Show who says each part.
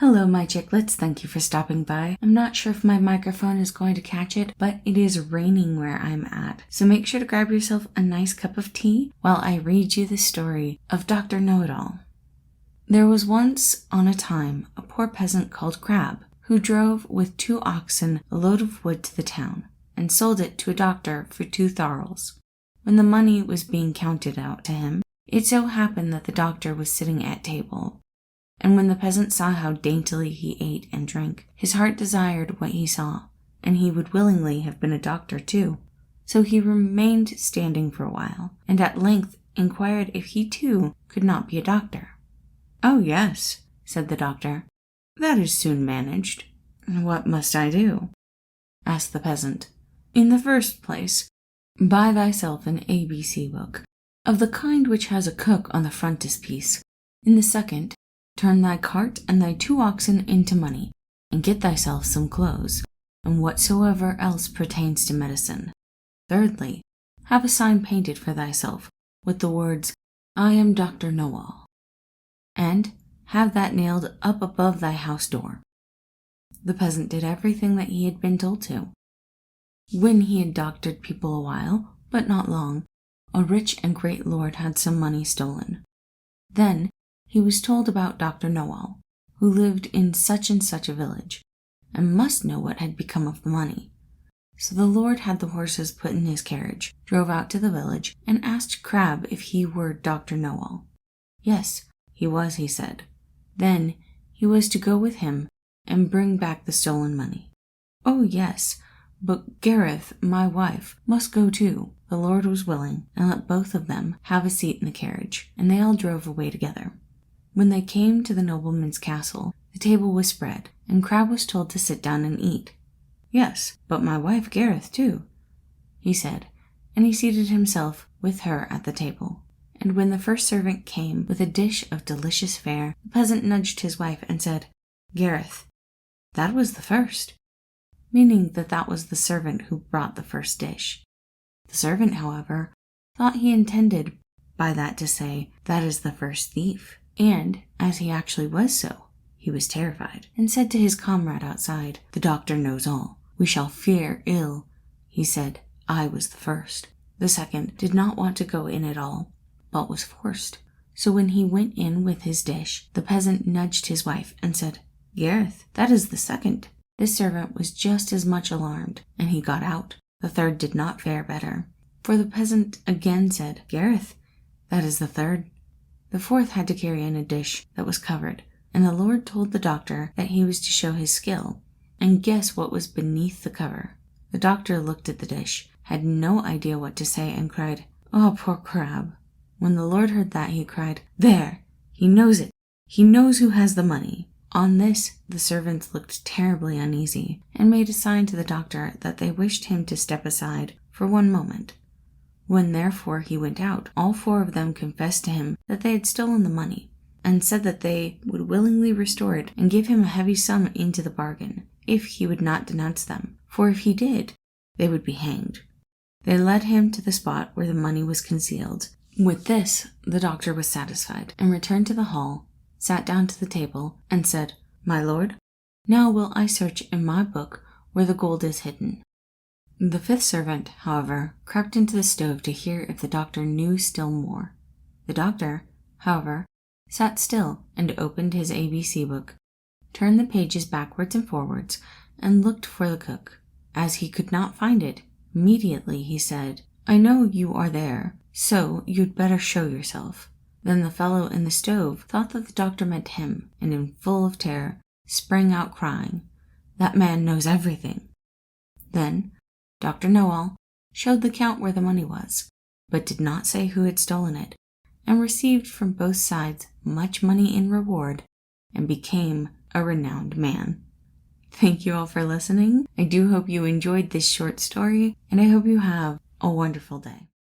Speaker 1: Hello, my chicklets. Thank you for stopping by. I'm not sure if my microphone is going to catch it, but it is raining where I'm at. So make sure to grab yourself a nice cup of tea while I read you the story of Dr. Know-It-All. There was once on a time a poor peasant called Crab who drove with 2 oxen a load of wood to the town and sold it to a doctor for 2 tharls. When the money was being counted out to him, it so happened that the doctor was sitting at table. And when the peasant saw how daintily he ate and drank, his heart desired what he saw, and he would willingly have been a doctor too. So he remained standing for a while, and at length inquired if he too could not be a doctor. "Oh yes," said the doctor, "that is soon managed." "What must I do?" asked the peasant. "In the first place, buy thyself an ABC book, of the kind which has a cook on the frontispiece. In the second, turn thy cart and thy 2 oxen into money, and get thyself some clothes, and whatsoever else pertains to medicine. Thirdly, have a sign painted for thyself, with the words, 'I am Dr. Know-All,' and have that nailed up above thy house door." The peasant did everything that he had been told to. When he had doctored people a while, but not long, a rich and great lord had some money stolen. Then he was told about Dr. Know-All, who lived in such and such a village, and must know what had become of the money. So the lord had the horses put in his carriage, drove out to the village, and asked Crab if he were Dr. Know-All. Yes, he was, he said. Then he was to go with him and bring back the stolen money. "Oh yes, but Gareth, my wife, must go too." The lord was willing, and let both of them have a seat in the carriage, and they all drove away together. When they came to the nobleman's castle, the table was spread, and Crab was told to sit down and eat. "Yes, but my wife Gareth too," he said, and he seated himself with her at the table. And when the first servant came with a dish of delicious fare, the peasant nudged his wife and said, "Gareth, that was the first," meaning that was the servant who brought the first dish. The servant, however, thought he intended by that to say, "That is the first thief." And, as he actually was so, he was terrified, and said to his comrade outside, "The doctor knows all. We shall fear ill." He said, "I was the first." The second did not want to go in at all, but was forced. So when he went in with his dish, the peasant nudged his wife and said, "Gareth, that is the second." This servant was just as much alarmed, and he got out. The third did not fare better, for the peasant again said, "Gareth, that is the third." The fourth had to carry in a dish that was covered, and the lord told the doctor that he was to show his skill, and guess what was beneath the cover. The doctor looked at the dish, had no idea what to say, and cried, "Oh, poor Crab." When the lord heard that, he cried, "There! He knows it! He knows who has the money." On this, the servants looked terribly uneasy, and made a sign to the doctor that they wished him to step aside for one moment. When therefore he went out, all 4 of them confessed to him that they had stolen the money, and said that they would willingly restore it and give him a heavy sum into the bargain, if he would not denounce them, for if he did, they would be hanged. They led him to the spot where the money was concealed. With this, the doctor was satisfied, and returned to the hall, sat down to the table, and said, "My lord, now will I search in my book where the gold is hidden." The 5th servant, however, crept into the stove to hear if the doctor knew still more. The doctor, however, sat still and opened his ABC book, turned the pages backwards and forwards, and looked for the cook. As he could not find it, immediately he said, "I know you are there, so you'd better show yourself." Then the fellow in the stove thought that the doctor meant him, and in full of terror, sprang out crying, "That man knows everything." Then Dr. Know-All showed the count where the money was, but did not say who had stolen it, and received from both sides much money in reward, and became a renowned man. Thank you all for listening. I do hope you enjoyed this short story, and I hope you have a wonderful day.